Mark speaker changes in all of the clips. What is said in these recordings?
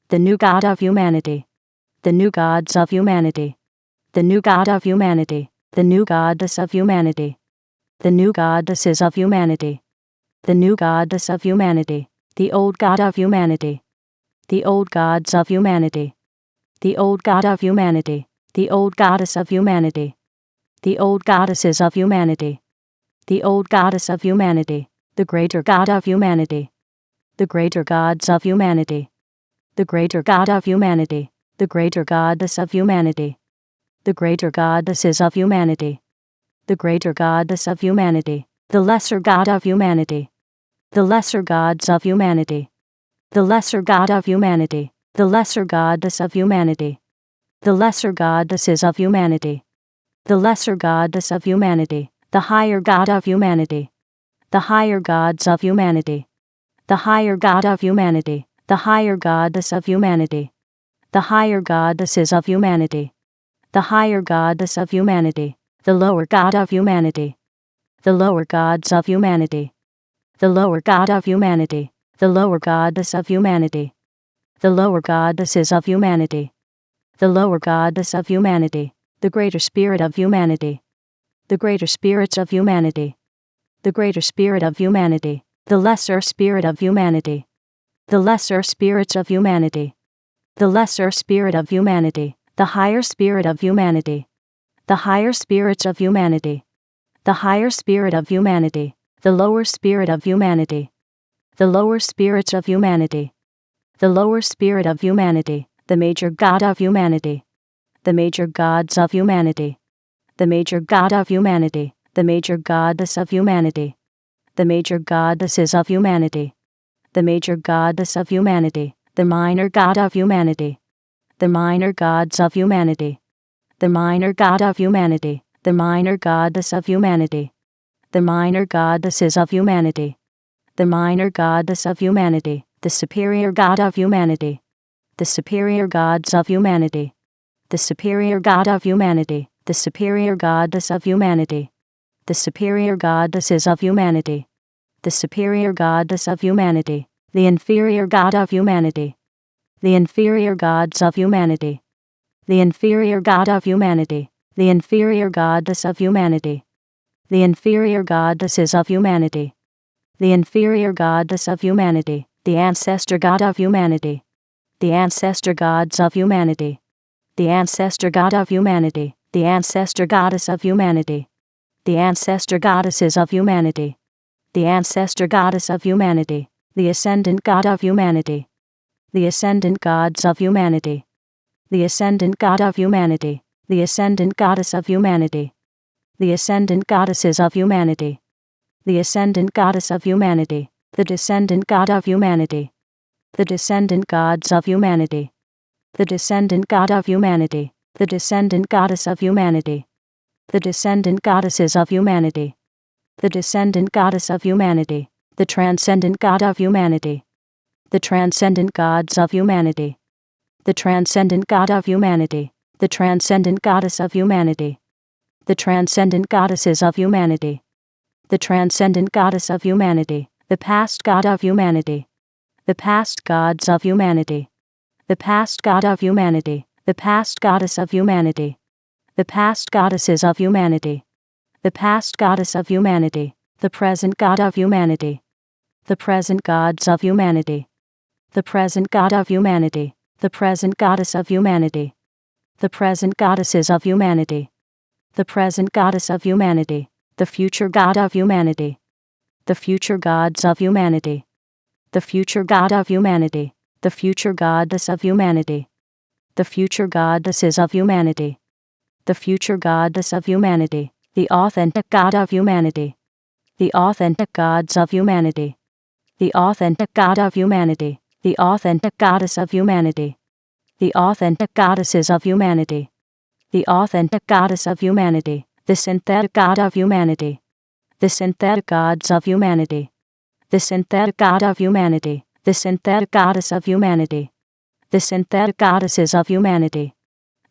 Speaker 1: the new God of humanity, the new gods of humanity, the new God of humanity, the new goddess of humanity, the new goddesses of humanity, the new goddess of humanity, the old God of humanity, the old gods of humanity, the old God of humanity, the old goddess of humanity, the old goddesses of humanity, the old goddess of humanity, the greater God of humanity, the greater gods of humanity, the greater God of humanity, the greater goddess of humanity, the greater goddesses of humanity, the greater goddess of humanity, the lesser God of humanity, the lesser gods of humanity, the lesser God of humanity, the lesser goddess of humanity, the lesser goddesses of humanity, the lesser goddess of humanity, the higher God of humanity, the higher gods of humanity, the higher God of humanity, the higher goddess of humanity, the higher goddesses of humanity, the higher goddess of humanity, the lower God of humanity, the lower gods of humanity, the lower God of humanity, the lower goddess of humanity, the lower goddesses of humanity, the lower goddess of humanity, the greater spirit of humanity, the greater spirits of humanity, the greater spirit of humanity, the lesser spirit of humanity, the lesser spirits of humanity, the lesser spirit of humanity, the higher spirit of humanity, the higher spirits of humanity, the higher spirit of humanity, the lower spirit of humanity, the lower spirits of humanity, the lower spirit of humanity, the major God of humanity, the major gods of humanity, the major God of humanity, the major goddess of humanity, the major goddesses of humanity, the major goddess of humanity, the minor God of humanity, the minor gods of humanity, the minor God of humanity, the minor goddess of humanity, the minor goddesses of humanity, the minor goddess of humanity, the superior God of humanity, the superior gods of humanity, the superior God of humanity, the superior goddess of humanity, the superior goddesses of humanity, the superior goddess of humanity, the inferior God of humanity, the inferior gods of humanity, the inferior God of humanity, the inferior goddess of humanity, the inferior goddesses of humanity, the inferior goddess of humanity, the ancestor God of humanity, the ancestor gods of humanity, the ancestor God of humanity, the ancestor goddess of humanity, the ancestor goddesses of humanity, the ancestor goddess of humanity, the ascendant God of humanity, the ascendant gods of humanity, the ascendant God of humanity, the ascendant goddess of humanity, the ascendant goddesses of humanity, the ascendant goddess of humanity, the descendant God of humanity, the descendant gods of humanity, the descendant God of humanity, the descendant goddess of humanity, the descendant goddesses of humanity, the descendant goddess of humanity, the transcendent God of humanity, the transcendent gods of humanity, the transcendent God of humanity, the transcendent goddess of humanity, the transcendent goddesses of humanity, the transcendent goddess of humanity, the past God of humanity, the past gods of humanity, the past God of humanity, the past goddess of humanity, the past goddesses of humanity, the past goddess of humanity, the present God of humanity, the present gods of humanity, the present God of humanity, the present goddess of humanity, the present goddesses of humanity, the present goddess of humanity, the future God of humanity, the future gods of humanity, the future God of humanity, the future goddess of humanity, the future goddesses of humanity, the future goddess of humanity, the authentic God of humanity, the authentic gods of humanity, the authentic God of humanity, the authentic goddess of humanity, the authentic goddesses of humanity, the authentic goddess of humanity, the synthetic God of humanity, the synthetic gods of humanity, the synthetic God of humanity, the synthetic goddess of humanity, the synthetic goddesses of humanity,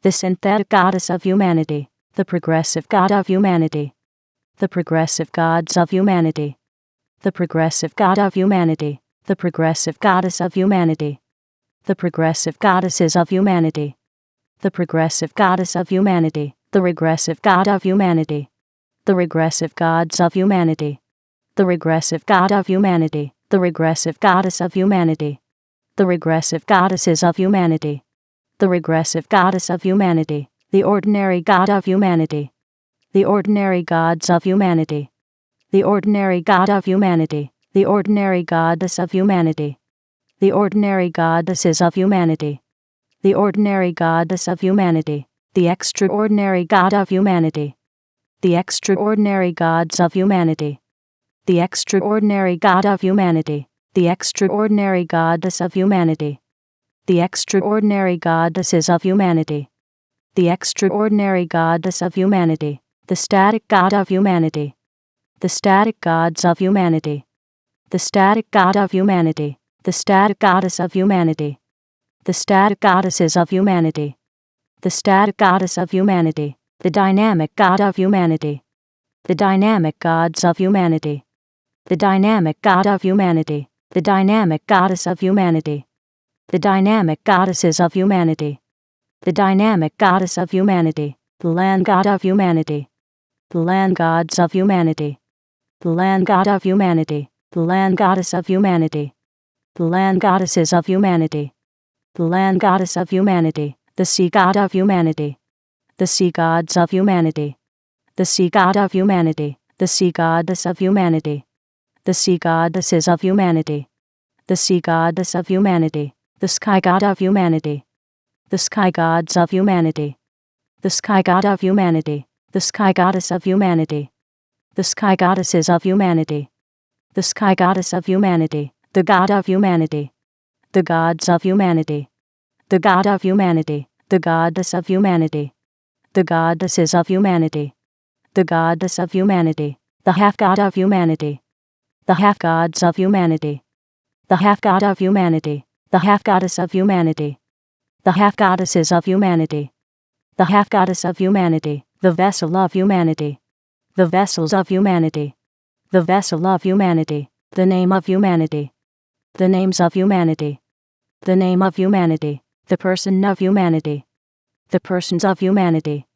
Speaker 1: the synthetic goddess of humanity, the progressive God of humanity, the progressive gods of humanity, the progressive God of humanity, the progressive goddess of humanity, The progressive goddesses of humanity. The progressive goddess of humanity. The regressive god of humanity. The regressive gods of humanity. The regressive god of humanity. The regressive goddess of humanity. The regressive goddesses of humanity. The regressive goddess of humanity. The ordinary god of humanity. The ordinary gods of humanity. The ordinary god of humanity. The ordinary goddess of humanity. The ordinary goddesses of humanity. The ordinary goddess of humanity. The extraordinary god of humanity. The extraordinary gods of humanity. The extraordinary god of humanity. The extraordinary goddess of humanity. The extraordinary goddesses of humanity. The extraordinary goddess of humanity. The static god of humanity. The static gods of humanity. The static god of humanity. The static goddess of humanity. The static goddesses of humanity. The static goddess of humanity. The dynamic god of humanity. The dynamic gods of humanity. The dynamic god of humanity. The dynamic goddess of humanity. The dynamic goddesses of humanity. The dynamic goddess of humanity. The land god of humanity. The land gods of humanity. The land god of humanity. The land goddess of humanity. The land goddesses of humanity. The land goddess of humanity. The sea god of humanity. The sea gods of humanity. The sea god of humanity. The sea goddess of humanity. The sea goddesses of humanity. The sea goddess of humanity. The sky god of humanity. The sky gods of humanity. The sky god of humanity. The sky goddess of humanity. The sky goddesses of humanity. The sky goddess of humanity. The god of humanity. The gods of humanity. The god of humanity. The goddess of humanity. The goddesses of humanity. The goddess of humanity. The half god of humanity. The half gods of humanity. The half god of humanity. The half goddess of humanity. The half goddesses of humanity. The half goddess of humanity. The vessel of humanity. The vessels of humanity. The vessel of humanity. The name of humanity. The names of humanity. The name of humanity. The person of humanity. The persons of humanity.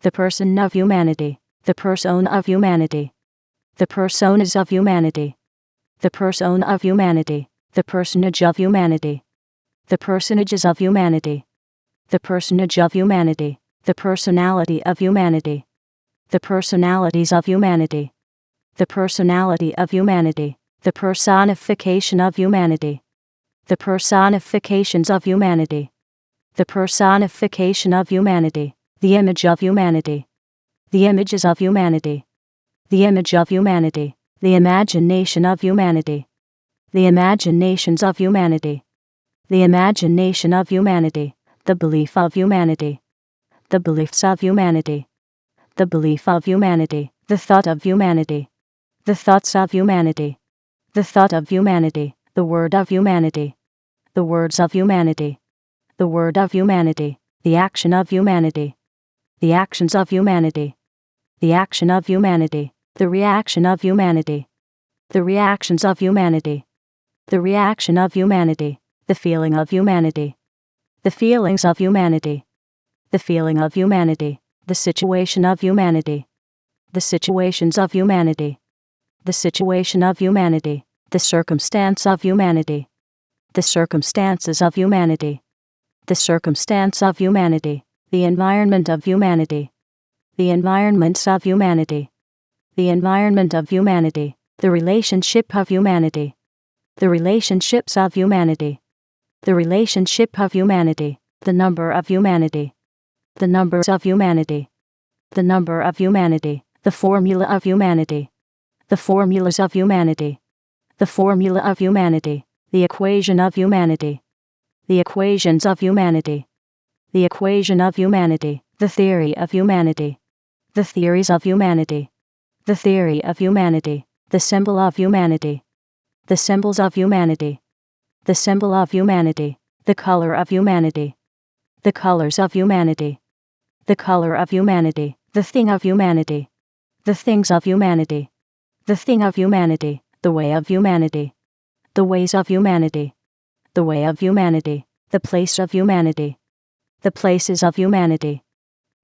Speaker 1: The person of humanity. The persona of humanity. The personas of humanity. The persona of humanity. The personage of humanity. The personages of humanity. The personage of humanity. The personality of humanity. The personalities of humanity. The personality of humanity. The personification of humanity. The personifications of humanity. The personification of humanity. The image of humanity. The images of humanity. The image of humanity. The imagination of humanity. The imaginations of humanity. The imagination of humanity. The belief of humanity. The beliefs of humanity. The belief of humanity. The thought of humanity. The thoughts of humanity. The thought of humanity. The word of humanity. The words of humanity. The word of humanity. The action of humanity. The actions of humanity. The action of humanity. The reaction of humanity. The reactions of humanity. The reaction of humanity. The feeling of humanity. The feelings of humanity. The feeling of humanity. The situation of humanity. The situations of humanity. The situation of humanity. The circumstance of humanity. The circumstances of humanity. The circumstance of humanity. The environment of humanity. The environments of humanity. The environment of humanity. The relationship of humanity. The relationships of humanity. The relationship of humanity. The number of humanity. The numbers of humanity. The number of humanity. The formula of humanity. The formulas of humanity. The formula of humanity. The equation of humanity. The equations of humanity. The equation of humanity. The theory of humanity. The theories of humanity. The theory of humanity. The symbol of humanity. The symbols of humanity. The symbol of humanity. The color of humanity. The colors of humanity. The color of humanity. The thing of humanity. The things of humanity. The thing of humanity. The way of humanity. The ways of humanity. The way of humanity. The place of humanity. The places of humanity.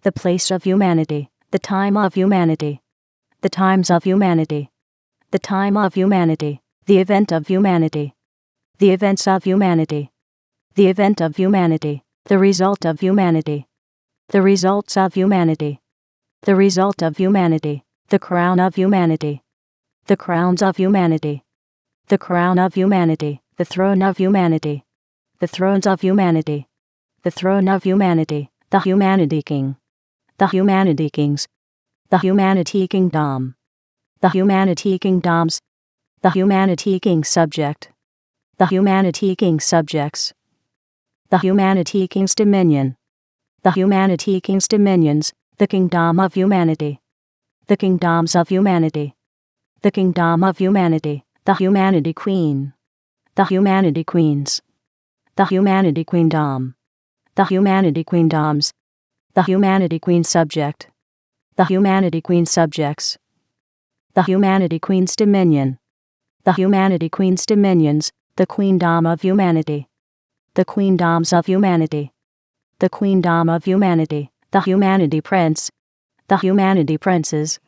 Speaker 1: The place of humanity. The time of humanity. The times of humanity. The time of humanity. The event of humanity. The events of humanity. The event of humanity. The result of humanity. The results of humanity. The result of humanity. The crown of humanity. The crowns of humanity. The crown of humanity. The throne of humanity. The thrones of humanity. The throne of humanity. The humanity king. The humanity kings. The humanity kingdom. The humanity kingdoms. The humanity king subject. The humanity king subjects. The humanity king's dominion. The humanity king's dominions. The kingdom of humanity. The kingdoms of humanity. The kingdom of humanity. The humanity queen. The humanity queens. The humanity queendom. The humanity queendoms. The humanity queen subject. The humanity queen subjects. The humanity queen's dominion. The humanity queen's dominions. The queendom of humanity. The queendoms of humanity. The queendom of humanity. The humanity prince. The humanity princes.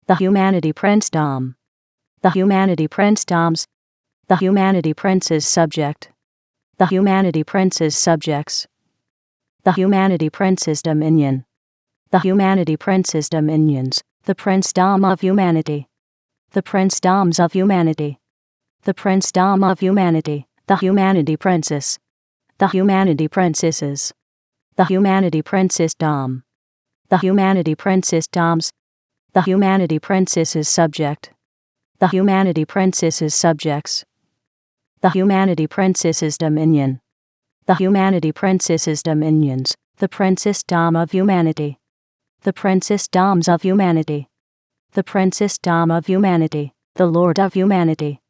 Speaker 1: The humanity princedom. The humanity princedoms. The humanity prince's subject. The humanity prince's subjects. The humanity prince's dominion. The humanity prince's dominions. The princedom of humanity. The princedoms of humanity. The princedom of humanity. The humanity princess. The humanity princesses. The humanity princessdom. The humanity princessdoms. The humanity princess's subject. The humanity princess's subjects. The humanity princess's dominion. The humanity princess's dominions. The princessdom of humanity. The princessdoms of humanity. The princessdom of humanity. The lord of humanity.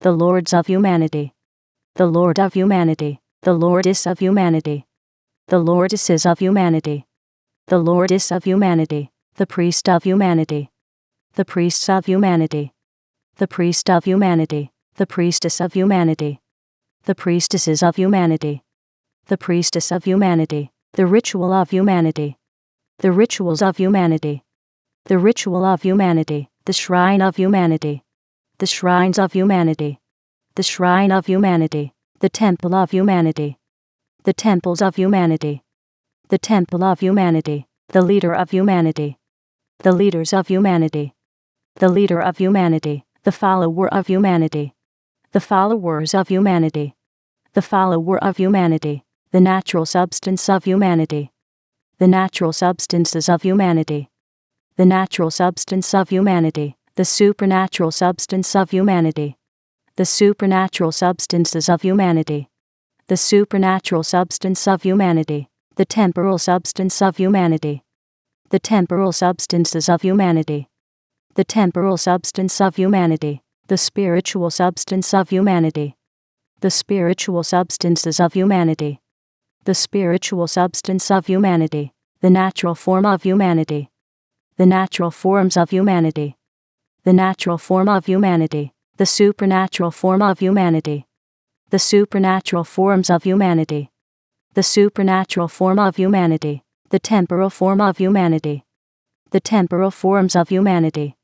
Speaker 1: The lords of humanity. The lord of humanity. The lordess of humanity. The lordesses of humanity. The lordess of humanity. The priest of humanity. The priests of humanity. The priest of humanity. The priestess of humanity. The priestesses of humanity. The priestess of humanity. The ritual of humanity. The rituals of humanity. The ritual of humanity. The shrine of humanity. The shrines of humanity. The shrine of humanity. The temple of humanity. The temples of humanity. The temple of humanity. The leader of humanity. The leaders of humanity. The leader of humanity. The follower of humanity. The followers of humanity. The follower of humanity. The natural substance of humanity. The natural substances of humanity. The natural substance of humanity. The supernatural substance of humanity. The supernatural substances of humanity. The supernatural substance of humanity. The temporal substance of humanity. The temporal substances of humanity. The temporal substance of humanity. The spiritual substance of humanity. The spiritual substances of humanity. The spiritual substance of humanity. The natural form of humanity. The natural forms of humanity. The natural form of humanity. The supernatural form of humanity. The supernatural forms of humanity. The supernatural form of humanity. The temporal form of humanity. The temporal forms of humanity.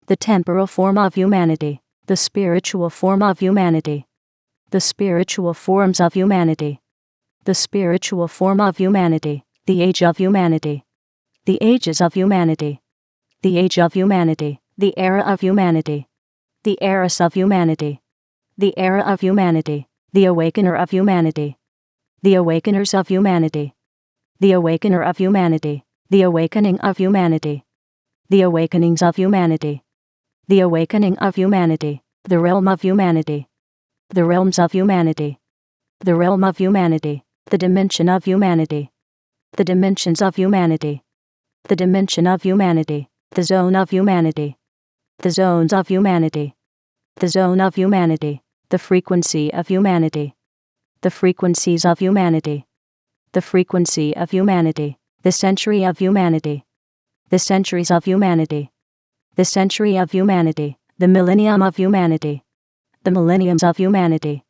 Speaker 1: The temporal form of humanity. The spiritual form of humanity. The spiritual forms of humanity. The spiritual form of humanity. The age of humanity. The ages of humanity. The age of humanity. The era of humanity. The eras of humanity. The era of humanity. The awakener of humanity. The awakeners of humanity. The awakener of humanity. The awakening of humanity. The awakenings of humanity. The awakening of humanity. The realm of humanity. The realms of humanity. The realm of humanity. The dimension of humanity. The dimensions of humanity. The dimension of humanity. The zone of humanity. The zones of humanity. The zone of humanity. The frequency of humanity. The frequencies of humanity. The frequency of humanity. The century of humanity. The centuries of humanity. The century of humanity. The millennium of humanity. The millenniums of humanity.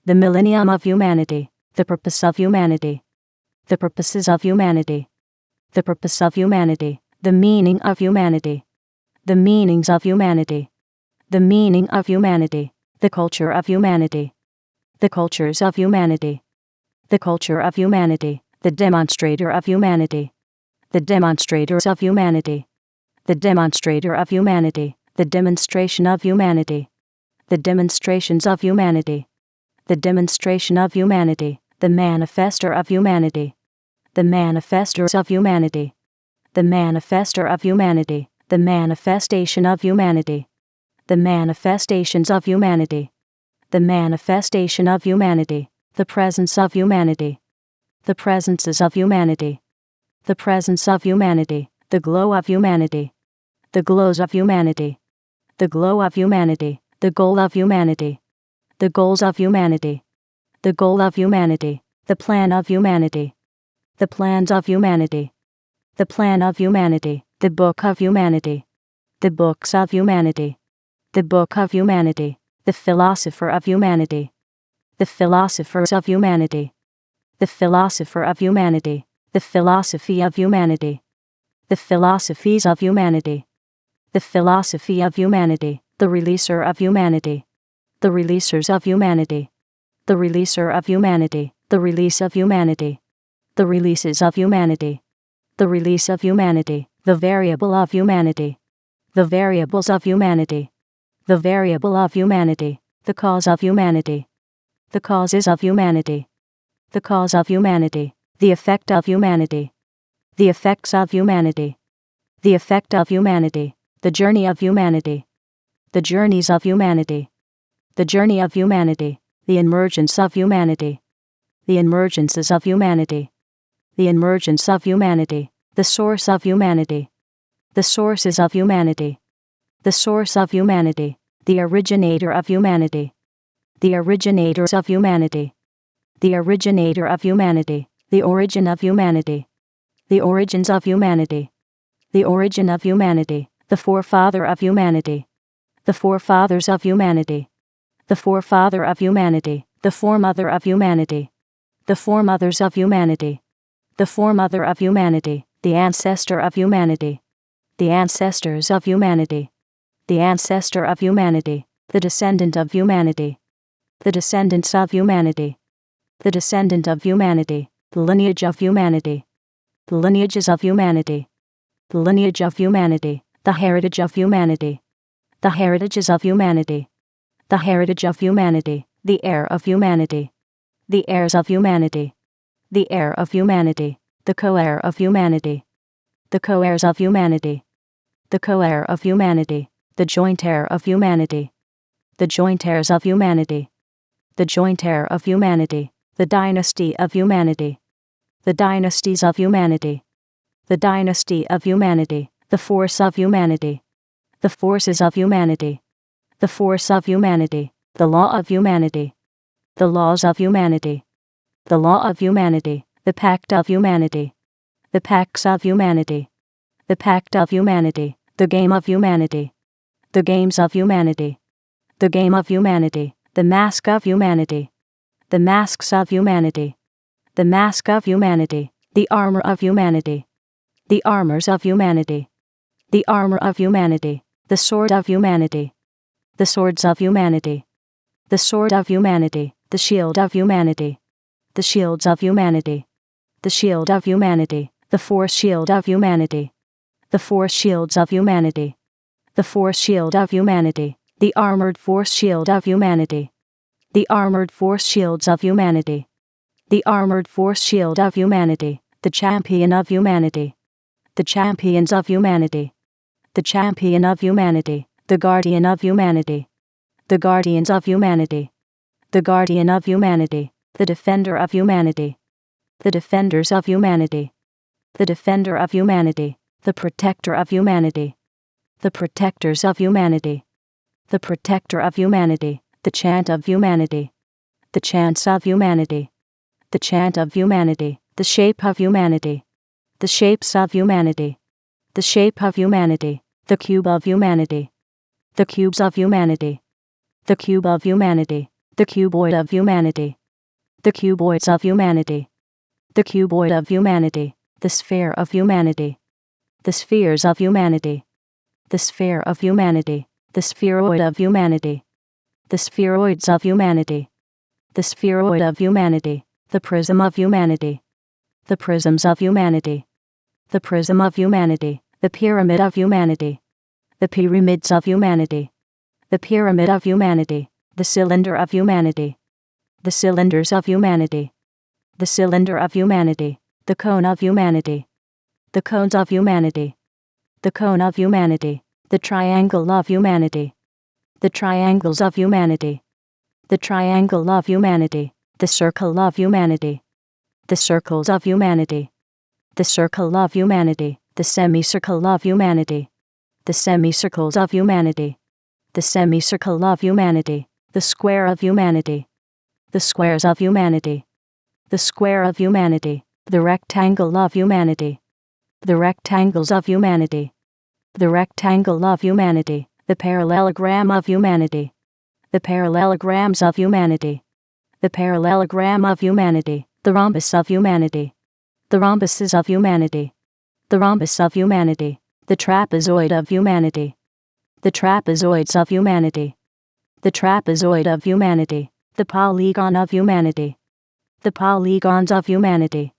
Speaker 1: The millennium of humanity. The purpose of humanity. The purposes of humanity. The purpose of humanity. The meaning of humanity. The meanings of humanity. The meaning of humanity. The culture of humanity. The cultures of humanity. The culture of humanity. The demonstrator of humanity. The demonstrators of humanity. The demonstrator of humanity. The demonstration of humanity. The demonstrations of humanity. The demonstration of humanity. The manifester of humanity. The manifestors of humanity. The manifester of humanity. The manifestation of humanity. The manifestations of humanity. The manifestation of humanity. The presence of humanity. The presences of humanity. The presence of humanity. The glow of humanity. The glows of humanity. The glow of humanity. The goal of humanity. The goals of humanity. The goal of humanity. The plan of humanity. The plans of humanity. The plan of humanity. The book of humanity. The books of humanity. The book of humanity. The philosopher of humanity. The philosophers of humanity. The philosopher of humanity. The philosophy of humanity. The philosophies of humanity. The philosophy of humanity. The releaser of humanity. The releasers of humanity. The releaser of humanity. The release of humanity. The releases of humanity. The release of humanity. The variable of humanity. The variables of humanity. The variable of humanity. The cause of humanity. The causes of humanity. The cause of humanity. The effect of humanity. The effects of humanity. The effect of humanity. The journey of humanity. The journeys of humanity. The journey of humanity. The emergence of humanity. The emergences of humanity. The emergence of humanity. The source of humanity. The sources of humanity. The source of humanity. The originator of humanity. The originators of humanity. The originator of humanity. The origin of humanity. The origins of humanity. The origin of humanity. The forefather of humanity. The forefathers of humanity. The forefather of humanity. The foremother of humanity. The foremothers of humanity. The foremother of humanity. The ancestor of humanity. The ancestors of humanity. The ancestor of humanity. The descendant of humanity. The descendants of humanity. The descendant of humanity. The lineage of humanity. The lineages of humanity. The lineage of humanity. The heritage of humanity. The heritages of humanity. The heritage of humanity. The heir of humanity. The heirs of humanity. The heir of humanity. The co-heir of humanity. The co-heirs of humanity. The co-heir of humanity. The joint heir of humanity. The joint heirs of humanity. The joint heir of humanity. The dynasty of humanity. The dynasties of humanity. The dynasty of humanity. The force of humanity. The forces of humanity. The force of humanity. The law of humanity. The laws of humanity. The law of humanity. The pact of humanity. The pacts of humanity. The pact of humanity. The game of humanity. The games of humanity. The game of humanity. The mask of humanity. The masks of humanity. The mask of humanity. The armor of humanity. The armors of humanity. The armor of humanity. The sword of humanity. The swords of humanity. The sword of humanity. The shield of humanity. The shields of humanity. The shield of humanity. The force shield of humanity. The force shields of humanity. The force shield of humanity. The armored force shield of humanity. The armored force shields of humanity. The armored force shield of humanity. The champion of humanity. The champions of humanity. The champion of humanity. The guardian of humanity. The guardians of humanity. The guardian of humanity. The defender of humanity. The defenders of humanity. The defender of humanity. The protector of humanity. The protectors of humanity. The protector of humanity. The chant of humanity. The chants of humanity. The chant of humanity. The shape of humanity. The shapes of humanity. The shape of humanity. The cube of humanity. The cubes of humanity. The cube of humanity. The cuboid of humanity. the cuboids of humanity, the cuboid of humanity, the sphere of humanity, the spheres of humanity, the sphere of humanity, the spheroid of humanity, the spheroids of humanity, the spheroid of humanity, the prism of humanity, the prisms of humanity, the prism of humanity, the pyramid of humanity, the pyramids of humanity, the pyramid of humanity, the cylinder of humanity, the cylinders of humanity, the cylinder of humanity, the cone of humanity, the cones of humanity, the cone of humanity, the triangle of humanity, the triangles of humanity, the triangle of humanity, the circle of humanity, the circles of humanity, the circle of humanity, the semicircle of humanity, the semicircles of humanity, the semicircle of humanity, the square of humanity, the squares of humanity, the square of humanity, the rectangle of humanity, the rectangles of humanity, the rectangle of humanity, the parallelogram of humanity, the parallelograms of humanity, the parallelogram of humanity, the rhombus of humanity, the rhombuses of humanity, the rhombus of humanity, the trapezoid of humanity, the trapezoids of humanity, the trapezoid of humanity, the polygon of humanity, the polygons of humanity,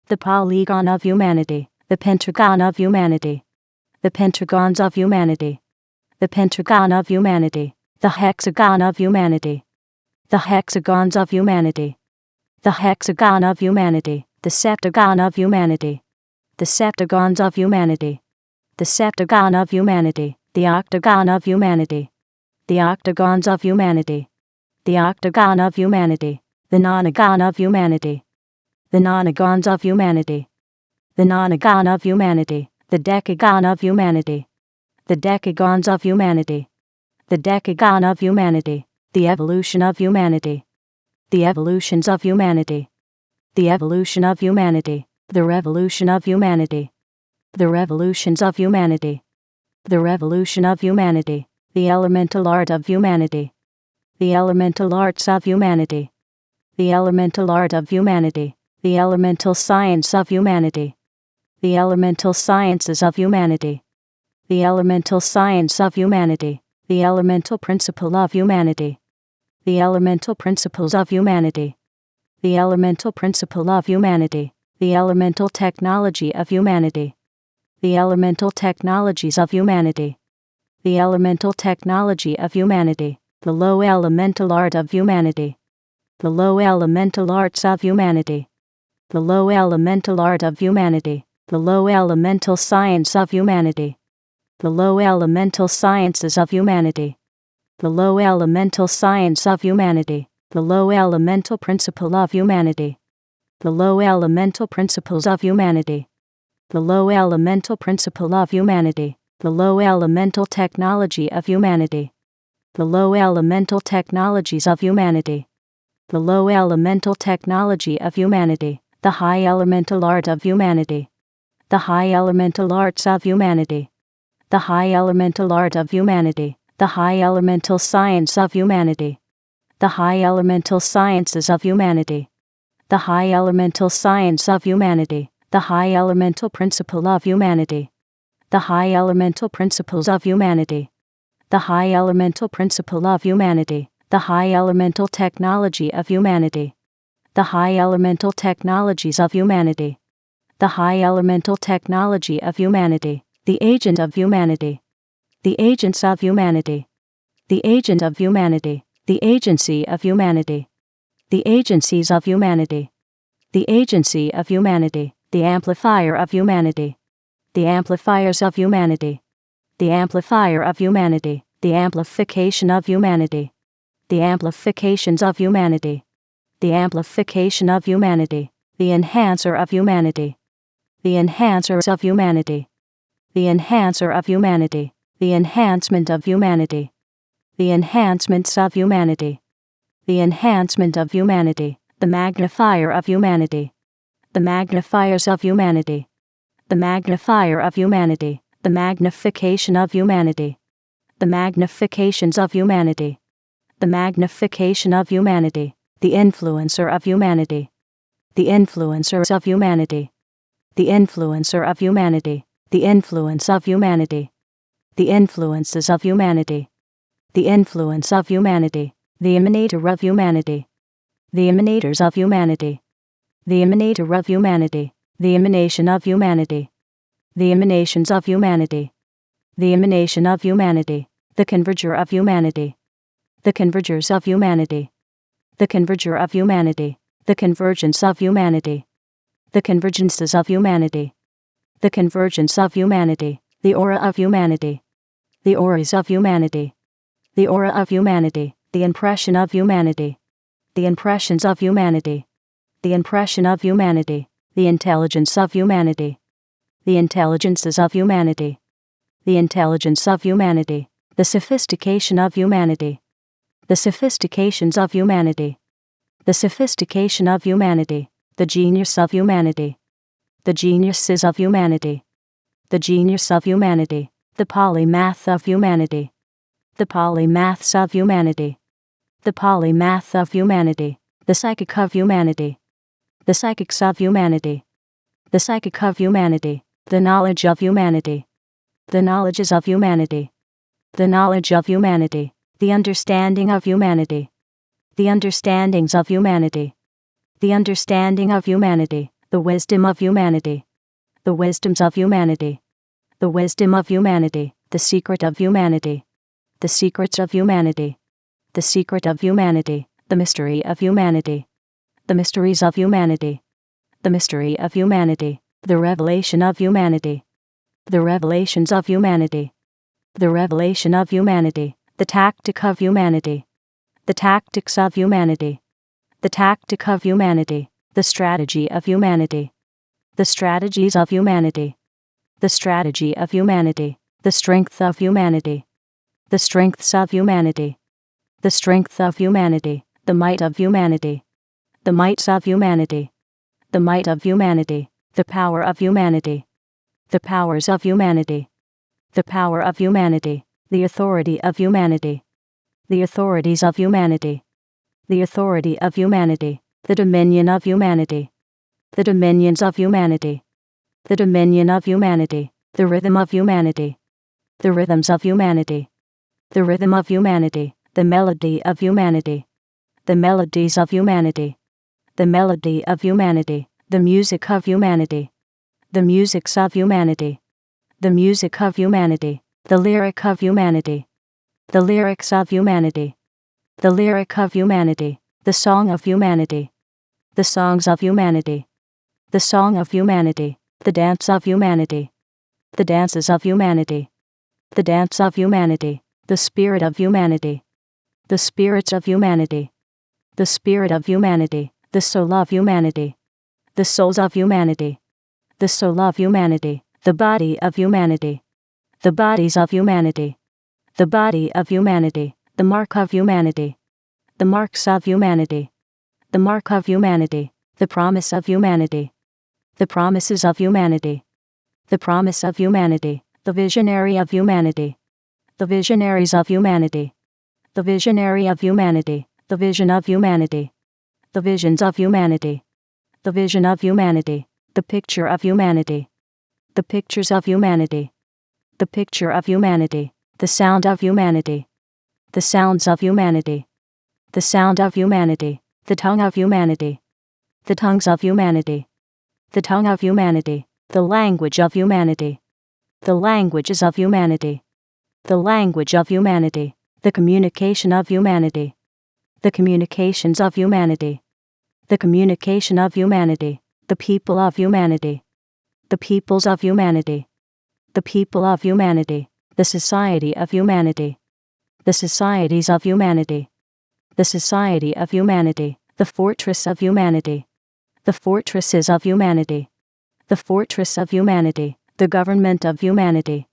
Speaker 1: the polygon of humanity, the pentagon of humanity, the pentagons of humanity, the pentagon of humanity, the hexagon of humanity, the hexagons of humanity, the hexagon of humanity, the septagon of humanity, the septagons of humanity, the septagon of humanity, the octagon of humanity, the octagons of humanity, the octagon of humanity, the nonagon of humanity, the nonagons of humanity, the nonagon of humanity, the decagon of humanity, the decagons of humanity, the decagon of humanity, the evolution of humanity, the evolutions of humanity, the evolution of humanity, the revolution of humanity, the revolutions of humanity, the revolution of humanity, the elemental art of humanity, the elemental arts of humanity, the elemental art of humanity, the elemental science of humanity, the elemental sciences of humanity, the elemental science of humanity, the elemental principle of humanity, the elemental principles of humanity, the elemental principle of humanity, the elemental technology of humanity, the elemental technologies of humanity, the elemental technology of humanity, the low elemental art of humanity, the low elemental arts of humanity, the low elemental art of humanity, the low elemental science of humanity, the low elemental sciences of humanity, the low elemental science of humanity, the low elemental principle of humanity, the low elemental principles of humanity, the low elemental principle of humanity, the low elemental technology of humanity, the low elemental technologies of humanity, the low elemental technology of humanity, the high elemental art of humanity, the high elemental arts of humanity, the high elemental art of humanity, the high elemental science of humanity, the high elemental sciences of humanity, the high elemental science of humanity, the high elemental principle of humanity, the high elemental principles of humanity, the high elemental principle of humanity, the high elemental technology of humanity, the high elemental technologies of humanity, the high elemental technology of humanity, the agent of humanity, the agents of humanity, the agent of humanity, the agency of humanity, the agencies of humanity, the agency of humanity, the amplifier of humanity, the amplifiers of humanity, the amplifier of humanity, the amplification of humanity, the amplifications of humanity, the amplification of humanity, the enhancer of humanity, the enhancers of humanity, the enhancer of humanity, the enhancement of humanity, the enhancements of humanity, the enhancement of humanity, the magnifier of humanity, the magnifiers of humanity, the magnifier of humanity, the magnification of humanity, the magnifications of humanity, the magnification of humanity, The influencer of humanity. The influencers of humanity. The influencer of humanity. The influence of humanity. The influences of humanity. The influence of humanity. The emanator of humanity. The emanators of humanity. The emanator of humanity. The emanation of humanity. The emanations of humanity. The emanation of humanity. The converger of humanity. The convergers of humanity. The converger of humanity. The convergence of humanity. The convergences of humanity. The convergence of humanity. The aura of humanity. The auras of humanity. The aura of humanity. The impression of humanity. The impressions of humanity. The impression of humanity. The intelligence of humanity. The intelligences of humanity. The intelligence of humanity. The sophistication of humanity. The sophistications of humanity. The sophistication of humanity. The genius of humanity. The geniuses of humanity. The genius of humanity. The polymath of humanity. The polymaths of humanity. The polymath of humanity. The psychic of humanity. The psychics of humanity. The psychic of humanity. The knowledge of humanity. The knowledges of humanity. The knowledge of humanity. The understanding of humanity. The understandings of humanity. The understanding of humanity. The wisdom of humanity. The wisdoms of humanity. The wisdom of humanity. The secret of humanity. The secrets of humanity. The secret of humanity. The mystery of humanity. The mysteries of humanity. The mystery of humanity. The revelation of humanity. The revelations of humanity. The revelation of humanity. The tactic of humanity. The tactics of humanity. The tactic of humanity. The strategy of humanity. The strategies of humanity. The strategy of humanity. The strength of humanity. The strengths of humanity. The strength of humanity. The might of humanity. The mights of humanity. The might of humanity. The power of humanity. The powers of humanity. The power of humanity. The authority of humanity. The authorities of humanity. The authority of humanity. The dominion of humanity. The dominions of humanity. The dominion of humanity. The rhythm of humanity. The rhythms of humanity. The rhythm of humanity. The melody of humanity. The melodies of humanity. The melody of humanity. The music of humanity. The musics of humanity. The music of humanity. The lyric of humanity. The lyrics of humanity. The lyric of humanity. The song of humanity. The songs of humanity. The song of humanity. The dance of humanity. The dances of humanity. The dance of humanity. The spirit of humanity. The spirits of humanity. The spirit of humanity. The soul of humanity. The souls of humanity. The soul of humanity. The body of humanity. The bodies of humanity. The body of humanity. The mark of humanity. The marks of humanity. The mark of humanity. The promise of humanity. The promises of humanity. The promise of humanity. The visionary of humanity. The visionaries of humanity. The visionary of humanity. The vision of humanity. The visions of humanity. The vision of humanity. The picture of humanity. The pictures of humanity. The picture of humanity. The sound of humanity. The sounds of humanity. The sound of humanity. The tongue of humanity. The tongues of humanity. The tongue of humanity. The language of humanity. The languages of humanity. The language of humanity. The communication of humanity. The communications of humanity. The communication of humanity. The people of humanity. The peoples of humanity. The people of humanity. The society of humanity. The societies of humanity. The society of humanity. The fortress of humanity. The fortresses of humanity. The fortress of humanity. The government of humanity.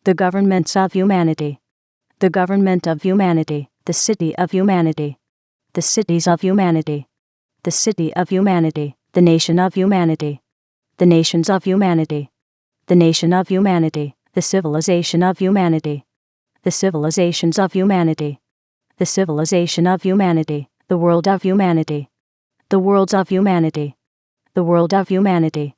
Speaker 1: The governments of humanity. The government of humanity. The city of humanity. The cities of humanity. The city of humanity. The nation of humanity. The nations of humanity. The nation of humanity. The civilization of humanity. The civilizations of humanity. The civilization of humanity. The world of humanity. The worlds of humanity. The world of humanity.